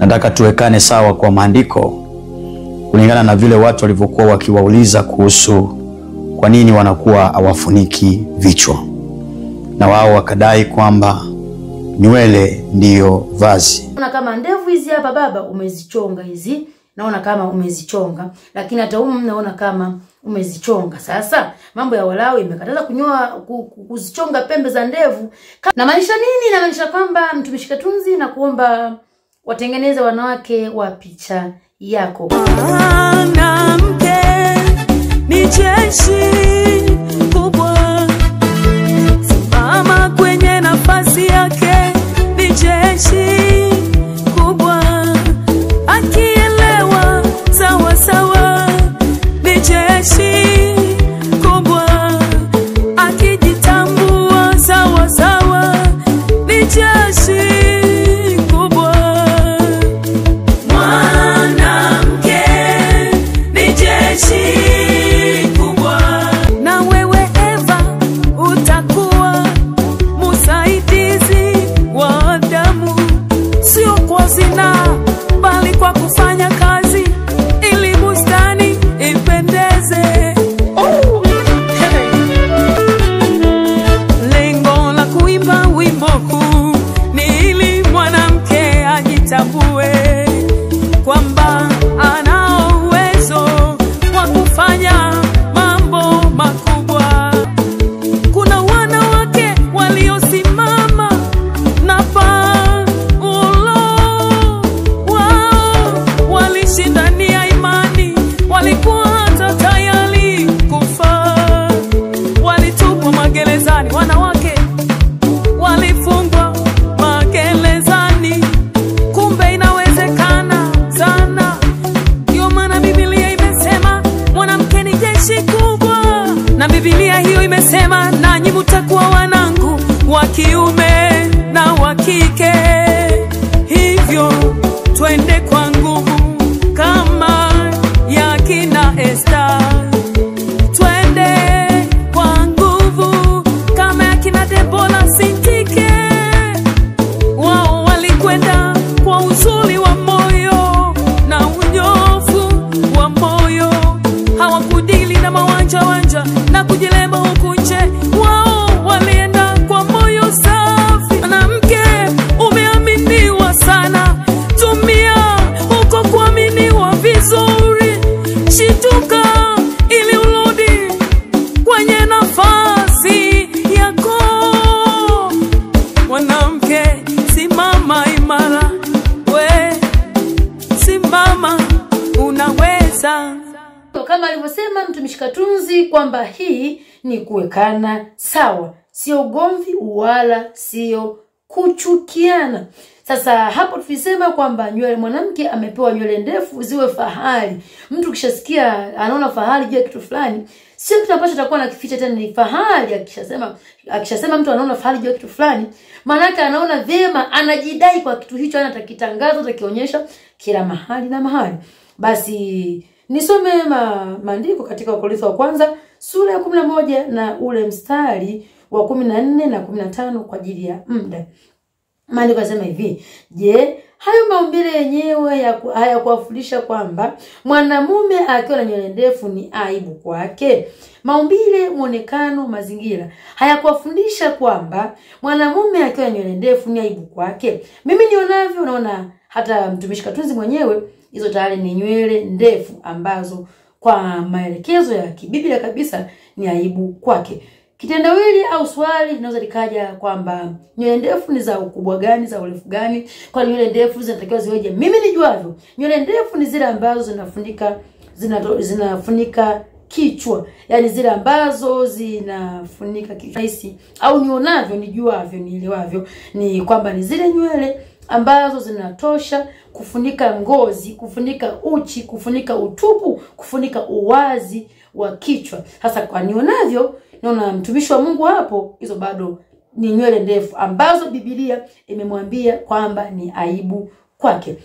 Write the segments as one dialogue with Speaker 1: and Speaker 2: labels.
Speaker 1: Nataka tuwekane sawa kwa maandiko kulingana na vile watu walivyokuwa wakiwauliza kuhusu kwa nini wanakuwa hawafuniki vichwa, na wao wakadai kwamba nywele ndiyo vazi.
Speaker 2: Naona kama ndevu hizi hapa baba umezichonga hizi, naona kama umezichonga, lakini hata naona kama umezichonga. Sasa mambo ya Walawi imekataza kunyoa kuzichonga pembe za ndevu. Na maanisha nini? Na maanisha kwamba mtumishi Katunzi na kuomba watengeneze wanawake wa picha yako.
Speaker 3: Mwanamke ni jeshi kubwa, simama kwenye nafasi yake, ni jeshi kubwa, akielewa sawa sawa, ni jeshi kubwa, akijitambua sawa sawa, ni jeshi. Kwamba ana uwezo wa kufanya mambo makubwa. Kuna wanawake waliosimama na Paulo, wao walishindania imani, walikuwa hata tayari kufa, walitupwa magerezani, wanawake walifungwa magerezani. Kumbe inawezekana sana. Ndio maana Biblia imesema mwanamke ni jeshi kubwa, na Biblia hiyo imesema nanyi mtakuwa wanangu wa kiume na wa kike. Hivyo twende kwa nguvu kama ya kina Esther, twende kwa nguvu kama ya kina Debora Sintike. Wao walikwenda kwa uzuri wa moyo na unyofu wa moyo, hawakudili na mawanja na kujilemba huku nje. Wao walienda kwa moyo safi. Mwanamke umeaminiwa sana, tumia huko kuaminiwa vizuri, shituka ili urudi kwenye nafasi yako. Mwanamke simama imara, we simama, unaweza.
Speaker 2: Kama alivyosema mtumishi Katunzi kwamba hii ni kuwekana sawa, sio ugomvi wala sio kuchukiana. Sasa hapo tulisema kwamba nywele, mwanamke amepewa nywele ndefu ziwe fahari. Mtu kishasikia anaona fahari juu ya kitu fulani, sio kitu ambacho atakuwa anakificha tena, ni fahari. Akishasema mtu anaona fahari juu ya kitu fulani, maana yake anaona vyema, anajidai kwa kitu hicho, anatakitangaza, atakionyesha kila mahali na mahali. Basi nisome maandiko katika Wakorintho wa kwanza sura ya 11 na ule mstari wa 14 na 15 kwa ajili ya muda. Maandiko yanasema hivi: je, hayo maumbile yenyewe hayakuwafundisha kwamba mwanamume akiwa na nywele ndefu ni aibu kwake? Maumbile, muonekano, mazingira hayakuwafundisha kwamba mwanamume akiwa na nywele ndefu ni aibu kwake? Mimi nionavyo, unaona hata mtumishi Katunzi mwenyewe hizo tayari ni nywele ndefu ambazo kwa maelekezo ya kibiblia kabisa ni aibu kwake. Kitendawili au swali linaweza likaja kwamba nywele ndefu ni za ukubwa gani, za urefu gani? Kwa nywele ndefu zinatakiwa ziweje? Mimi nijuavyo, nywele ndefu ni zile ambazo zinafunika kichwa, yani zile ambazo zinafunika kichwa. Au nionavyo, nijuavyo, nielewavyo ni kwamba ni zile nywele ambazo zinatosha kufunika ngozi, kufunika uchi, kufunika utupu, kufunika uwazi wa kichwa. Sasa kwa nionavyo, naona mtumishi wa Mungu hapo, hizo bado ni nywele ndefu ambazo Biblia imemwambia kwamba ni aibu kwake.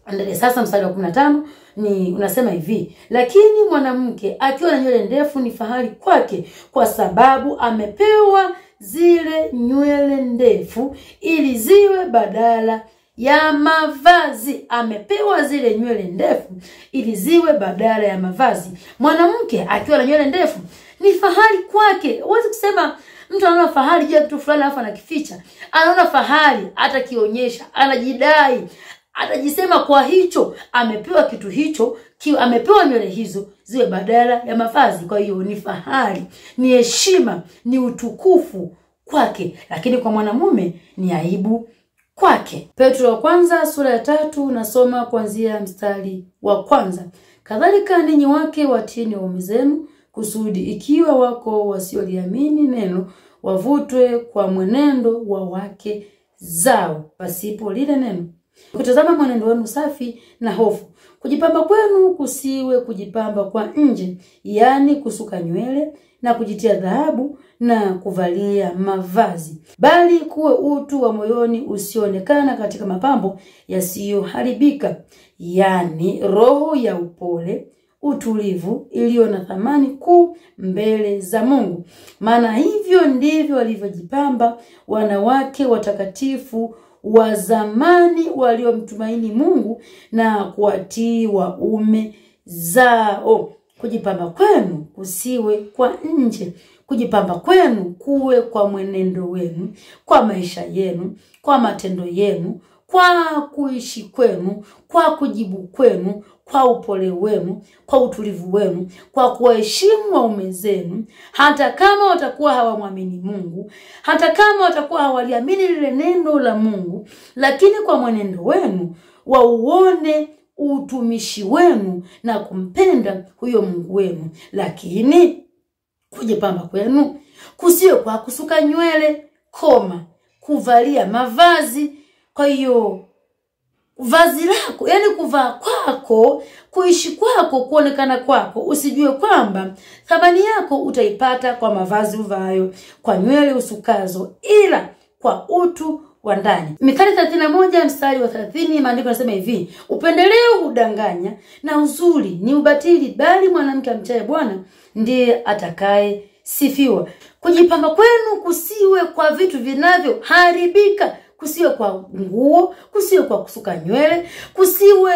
Speaker 2: Angalia sasa mstari wa 15 ni unasema hivi: lakini mwanamke akiwa na nywele ndefu ni fahari kwake, kwa sababu amepewa zile nywele ndefu ili ziwe badala ya mavazi. Amepewa zile nywele ndefu ili ziwe badala ya mavazi. Mwanamke akiwa na nywele ndefu ni fahari kwake. Huwezi kusema mtu anaona fahari je kitu fulani alafu anakificha. Anaona fahari, atakionyesha, anajidai, atajisema kwa hicho amepewa kitu hicho, amepewa nywele hizo ziwe badala ya mavazi. Kwa hiyo ni fahari, ni heshima, ni utukufu kwake. Lakini kwa mwanamume ni aibu kwake. Petro wa kwanza sura ya 3 nasoma kuanzia mstari wa 1. Kadhalika ninyi wake watiini waume zenu, kusudi ikiwa wako wasioliamini neno wavutwe kwa mwenendo wa wake zao pasipo lile neno. Kutazama mwenendo wenu safi na hofu. Kujipamba kwenu kusiwe kujipamba kwa nje, yani kusuka nywele na kujitia dhahabu na kuvalia mavazi, bali kuwe utu wa moyoni usionekana katika mapambo yasiyoharibika, yani roho ya upole, utulivu iliyo na thamani kuu mbele za Mungu. Maana hivyo ndivyo walivyojipamba wanawake watakatifu wa zamani waliomtumaini Mungu na kuwatii waume zao. Kujipamba kwenu kusiwe kwa nje. Kujipamba kwenu kuwe kwa mwenendo wenu, kwa maisha yenu, kwa matendo yenu, kwa kuishi kwenu, kwa kujibu kwenu, kwa upole wenu, kwa utulivu wenu, kwa kuheshimu waume zenu, hata kama watakuwa hawamwamini Mungu, hata kama watakuwa hawaliamini lile neno la Mungu, lakini kwa mwenendo wenu wauone utumishi wenu na kumpenda huyo Mungu wenu. Lakini kujipamba kwenu kusiwe kwa kusuka nywele, kuvalia mavazi. Kwa hiyo vazi lako, yani kuvaa kwako, kuishi kwako, kuonekana kwako, usijue kwamba thamani yako utaipata kwa mavazi uvayo, kwa nywele usukazo, ila kwa utu wa ndani. Mithali 31 mstari wa 30 maandiko yanasema hivi: upendeleo hudanganya na uzuri ni ubatili, bali mwanamke amchaye Bwana ndiye atakaye sifiwa. Kujipamba kwenu kusiwe kwa vitu vinavyoharibika, kusiwe kwa nguo, kusiwe kwa kusuka nywele, kusiwe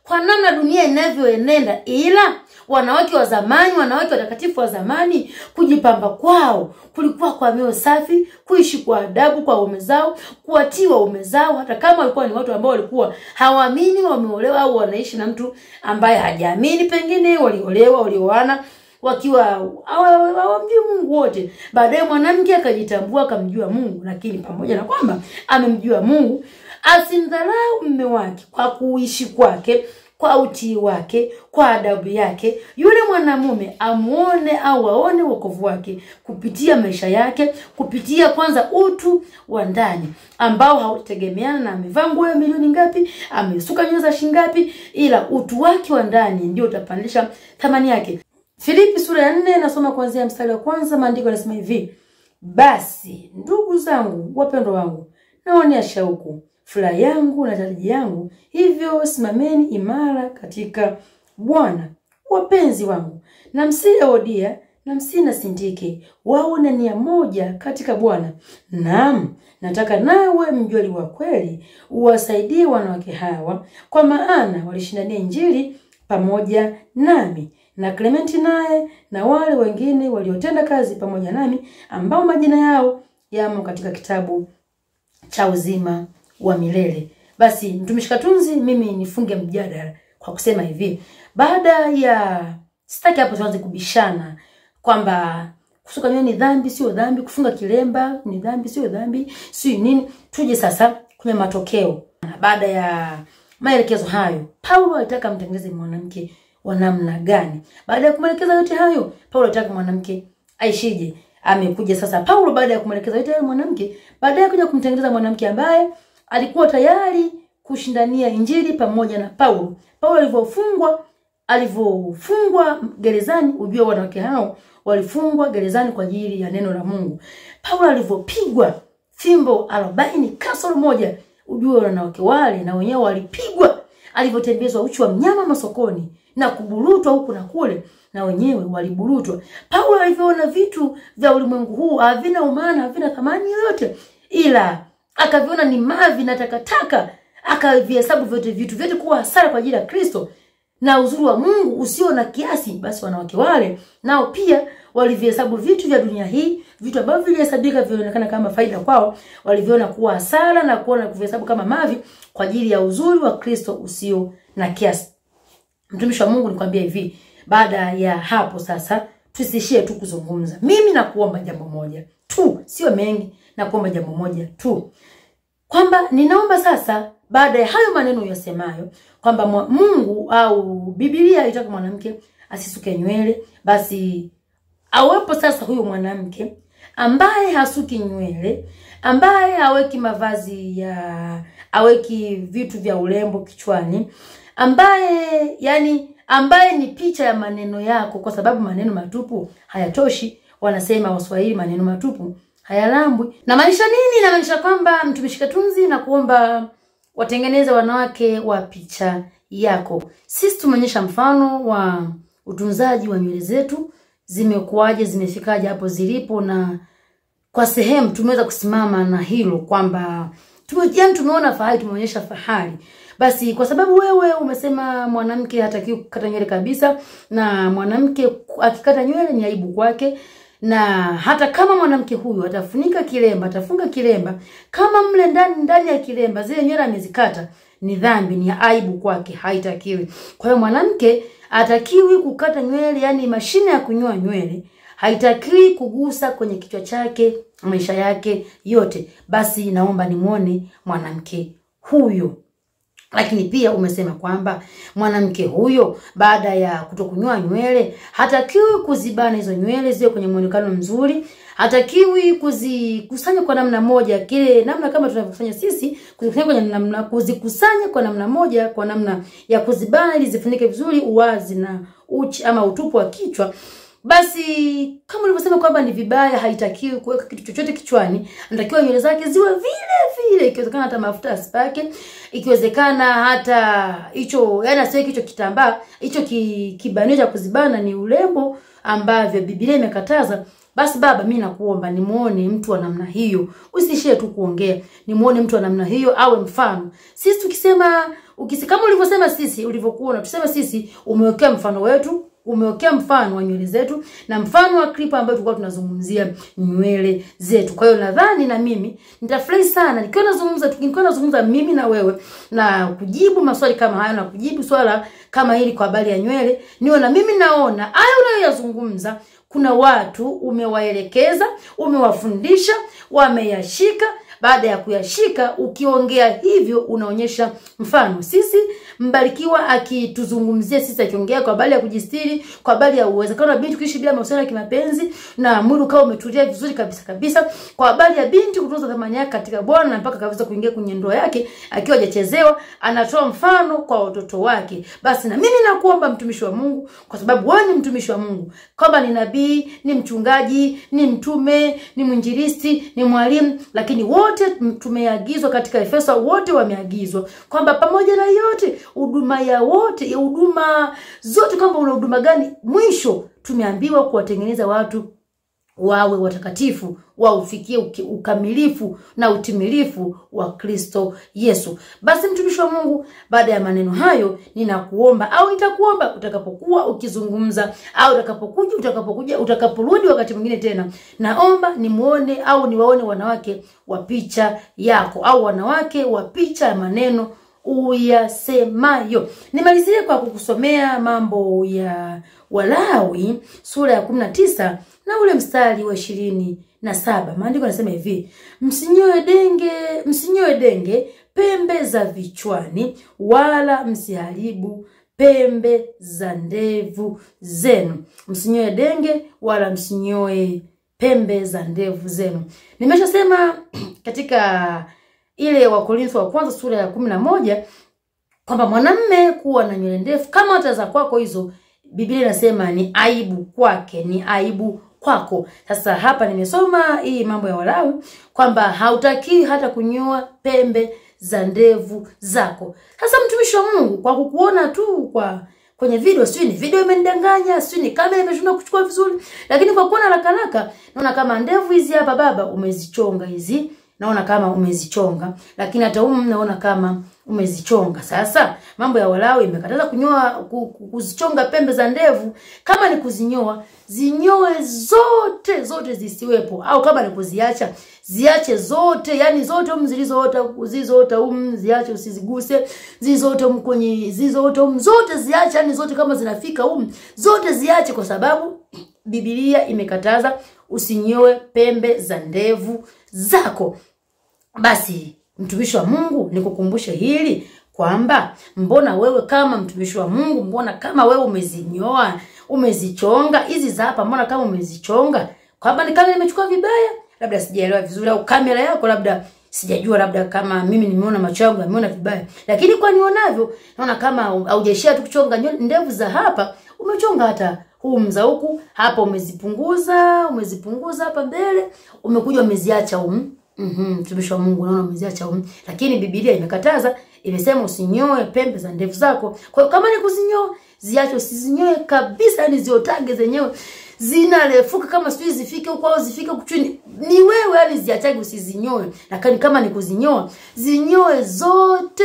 Speaker 2: kwa namna dunia inavyoenenda, ila wanawake wa zamani, wanawake watakatifu wa zamani, kujipamba kwao kulikuwa kwa mioyo safi, kuishi kwa adabu kwa waume zao, kuwatii waume zao, hata kama walikuwa ni watu ambao walikuwa hawaamini, wameolewa au wanaishi na mtu ambaye hajaamini, pengine waliolewa, walioana wakiwa hawamjui Mungu wote. Baadaye mwanamke akajitambua, akamjua Mungu, lakini pamoja na kwamba amemjua Mungu, asimdharau mume wake kwa kuishi kwake, kwa utii wake, kwa adabu yake. Yule mwanamume amuone au aone wokovu wake kupitia maisha yake, kupitia kwanza utu wa ndani ambao hautegemeana na amevaa nguo ya milioni ngapi, amesuka nywele za shilingi ngapi, ila utu wake wa ndani ndio utapandisha thamani yake. Filipi sura ya 4 nasoma kuanzia mstari wa 1, maandiko yanasema hivi: basi ndugu zangu wapendwa wangu, naonea shauku, furaha yangu na tarajio yangu, hivyo simameni imara katika Bwana. Wapenzi wangu, na msiye Odia na msina Sintike, waone nia moja katika Bwana. Naam, nataka nawe mjoli wa kweli uwasaidie wanawake hawa, kwa maana walishindania injili pamoja nami, na Clementi naye na wale wengine waliotenda kazi pamoja nami, ambao majina yao yamo katika kitabu cha uzima wa milele. Basi mtumishi Katunzi, mimi nifunge mjadala kwa kusema hivi: baada ya sitaki hapo tuanze kubishana kwamba kusuka nywele ni dhambi sio dhambi, kufunga kilemba ni dhambi sio dhambi, sio nini. Tuje sasa kwenye matokeo. Baada ya maelekezo hayo, Paulo alitaka mtengeneze mwanamke wa namna gani? Baada ya kumwelekeza yote hayo, Paulo alitaka mwanamke aishije? Amekuja sasa Paulo baada ya kumwelekeza yote hayo mwanamke, baadaye kuja kumtengeneza mwanamke ambaye alikuwa tayari kushindania injili pamoja na Paulo. Paulo alivyofungwa gerezani, ujue wanawake hao walifungwa gerezani kwa ajili ya neno la Mungu. Paulo alivyopigwa fimbo 40 kasoro moja, ujue wanawake wale na wenyewe walipigwa. Alivyotembezwa uchi wa mnyama masokoni na kuburutwa huku na kule, na wenyewe waliburutwa. Paulo alivyoona vitu vya ulimwengu huu havina umaana, havina thamani yoyote, ila akaviona ni mavi na takataka, akavihesabu vitu vyote kuwa hasara kwa ajili ya Kristo na uzuri wa Mungu usio na kiasi, basi wanawake wale nao pia walivihesabu vitu vya dunia hii, vitu ambavyo vilihesabika vionekana kama faida kwao, waliviona kuwa hasara na kuona kuvihesabu kama mavi kwa ajili ya uzuri wa Kristo usio na kiasi. Mtumishi wa Mungu, nikwambia hivi, baada ya hapo sasa tusishie tu kuzungumza. Mimi nakuomba jambo moja tu, sio mengi, nakuomba jambo moja tu. Kwamba ninaomba sasa baada ya hayo maneno yasemayo kwamba Mungu au Biblia haitaki mwanamke asisuke nywele, basi awepo sasa huyo mwanamke ambaye hasuki nywele, ambaye haweki mavazi haweki vitu vya urembo kichwani, ambaye ni picha ya maneno yako, kwa sababu maneno matupu hayatoshi. Wanasema Waswahili, maneno matupu hayalambwi. Na maanisha nini? Na maanisha kwamba mtumishi Katunzi na kuomba watengeneze wanawake wa picha yako. Sisi tumeonyesha mfano wa utunzaji wa nywele zetu, zimekuaje, zimefikaje hapo zilipo, na kwa sehemu tumeweza kusimama na hilo kwamba tumeona fahari, tumeonyesha fahari. Basi kwa sababu wewe umesema mwanamke hatakiwi kukata nywele kabisa, na mwanamke akikata nywele ni aibu kwake, na hata kama mwanamke huyu atafunika kilemba, atafunga kilemba, kama mle ndani ya kilemba zile nywele amezikata, ni dhambi, ni aibu kwake, haitakiwi. Kwa hiyo mwanamke hatakiwi kukata nywele, yani mashine ya kunyoa nywele haitakiwi kugusa kwenye kichwa chake maisha yake yote. Basi naomba nimuone mwanamke huyo. Lakini pia umesema kwamba mwanamke huyo baada ya kutokunyoa nywele hatakiwi kuzibana hizo nywele ziwe kwenye muonekano mzuri, hatakiwi kuzikusanya kwa namna moja, kile namna kama tunavyofanya sisi, kuzikusanya kwa namna moja, kwa namna ya kuzibana ili zifunike vizuri uwazi na uchi ama utupu wa kichwa. Basi kama ulivyosema kwamba ni vibaya, haitakiwi kuweka kitu chochote kichwani, anatakiwa nywele zake ziwe vile, ikiwezekana hata mafuta asipake, ikiwezekana hata hicho, yani asiweke hicho kitambaa, hicho kibanio cha kuzibana, ni urembo ambavyo Biblia imekataza. Basi baba, mimi nakuomba nimuone mtu wa namna hiyo, usishie tu kuongea, nimuone mtu wa namna hiyo awe mfano. Sisi tukisema kama ulivyosema sisi, ulivyokuona tuseme sisi, umewekea mfano wetu, umewekea mfano wa nywele zetu na mfano wa clip ambayo tulikuwa tunazungumzia nywele zetu. Kwa hiyo nadhani na mimi nitafurahi sana nikiwa nazungumza mimi na wewe na kujibu maswali kama haya na kujibu swala kama hili kwa habari ya nywele. Niwe na mimi naona haya unayoyazungumza kuna watu umewaelekeza, umewafundisha, wameyashika. Baada ya kuyashika, ukiongea hivyo unaonyesha mfano. Sisi Mbarikiwa akituzungumzia sisi, akiongea kwa habari ya kujistiri, kwa habari ya uwezekano wa binti kuishi bila mahusiano ya kimapenzi na mwili kama umetulia vizuri kabisa, kwa habari ya binti kutunza thamani yake katika Bwana na mpaka kabisa kuingia kwenye ndoa yake akiwa hajachezewa, anatoa mfano kwa watoto wake. Basi na mimi nakuomba mtumishi wa Mungu, kwa sababu wewe ni mtumishi wa Mungu, kwamba ni nabii, ni mchungaji, ni mtume, ni mwinjilisti, ni mwalimu, lakini wote tumeagizwa katika Efeso, wote wameagizwa kwamba pamoja na yote huduma ya wote, huduma zote, kwamba una huduma gani, mwisho tumeambiwa kuwatengeneza watu wawe watakatifu, waufikie ukamilifu na utimilifu wa Kristo Yesu. Basi mtumishi wa Mungu, baada ya maneno hayo ninakuomba au nitakuomba utakapokuwa ukizungumza au utakaporudi wakati mwingine tena, naomba nimuone au niwaone wanawake wa picha yako au wanawake wa picha ya maneno uyasemayo. Nimalizie kwa kukusomea Mambo ya Walawi sura ya 19 na ule mstari wa 27. Maandiko yanasema hivi: msinyoe denge pembe za vichwani, wala msiharibu pembe za ndevu zenu. Msinyoe denge wala msinyoe pembe za ndevu zenu. Nimeshasema katika ile Wakorintho wa kwanza sura ya 11 kwamba mwanamume kuwa na nywele ndefu kama hata za kwako hizo, Biblia inasema ni aibu kwake, ni aibu kwako. Sasa hapa nimesoma hii Mambo ya Walawi kwamba hautaki hata kunyoa pembe za ndevu zako. Sasa mtumishi wa Mungu, kwa kukuona tu kwenye video, sio ni video imenidanganya, sio ni kamera imeshindwa kuchukua vizuri, lakini kwa kuona haraka naona kama ndevu hizi hapa baba umezichonga hizi naona kama umezichonga, lakini hata naona kama umezichonga. Sasa mambo ya Walawi imekataza kunyoa, kuzichonga pembe za ndevu. Kama ni kuzinyoa, zinyoe zote zisiwepo, au kama ni kuziacha, ziache zote, yani zote zilizoota ziache, usiziguse. Zilizoota kwenye zilizoota zote ziache, yani zote kama zinafika zote ziache, kwa sababu Biblia imekataza usinyoe pembe za ndevu zako. Basi mtumishi wa Mungu, nikukumbushe hili kwamba mbona wewe kama mtumishi wa Mungu, mbona kama wewe umezinyoa, umezichonga hizi za hapa, mbona kama umezichonga? Kwamba ni kama nimechukua vibaya, labda sijaelewa vizuri, au kamera yako labda sijajua, labda kama mimi nimeona macho yangu yameona vibaya. Lakini kwa nionavyo naona kama haujashia tu kuchonga ndevu za hapa, umechonga hata mza huku hapa, umezipunguza hapa mbele, umekuja umeziacha mtumishi wa Mungu, naona umeziacha Lakini Biblia imekataza, imesema usinyoe pembe za ndevu zako. Kwa hiyo kama ni kuzinyoa, ziache, usizinyoe kabisa, yani ziotage zenyewe zinarefuka kama sijui zifike huko au zifike kuchini. Ni wewe yani ziachage, usizinyoe. Lakini kama ni kuzinyoa, zinyoe zote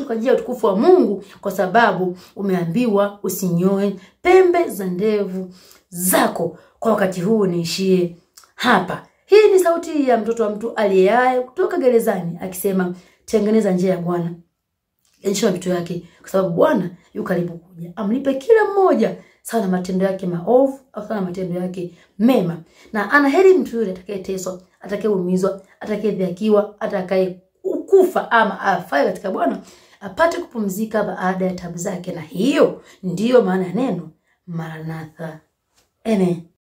Speaker 2: kwa ajili ya utukufu wa Mungu, kwa sababu umeambiwa usinyoe pembe za ndevu zako. Kwa wakati huu niishie hapa. Hii ni sauti ya mtoto wa mtu aliyeaye kutoka gerezani akisema, tengeneza njia ya Bwana, onyesha mapito yake, kwa sababu Bwana yu karibu kuja. Amlipe kila mmoja sawa na matendo yake maovu au sawa na matendo yake mema. Na anaheri mtu yule atakayeteswa, atakayeumizwa, atakayedhihakiwa, atakayekufa ama afaye katika Bwana, apate kupumzika baada ya taabu zake. Na hiyo ndiyo maana ya neno Maranatha. Amen.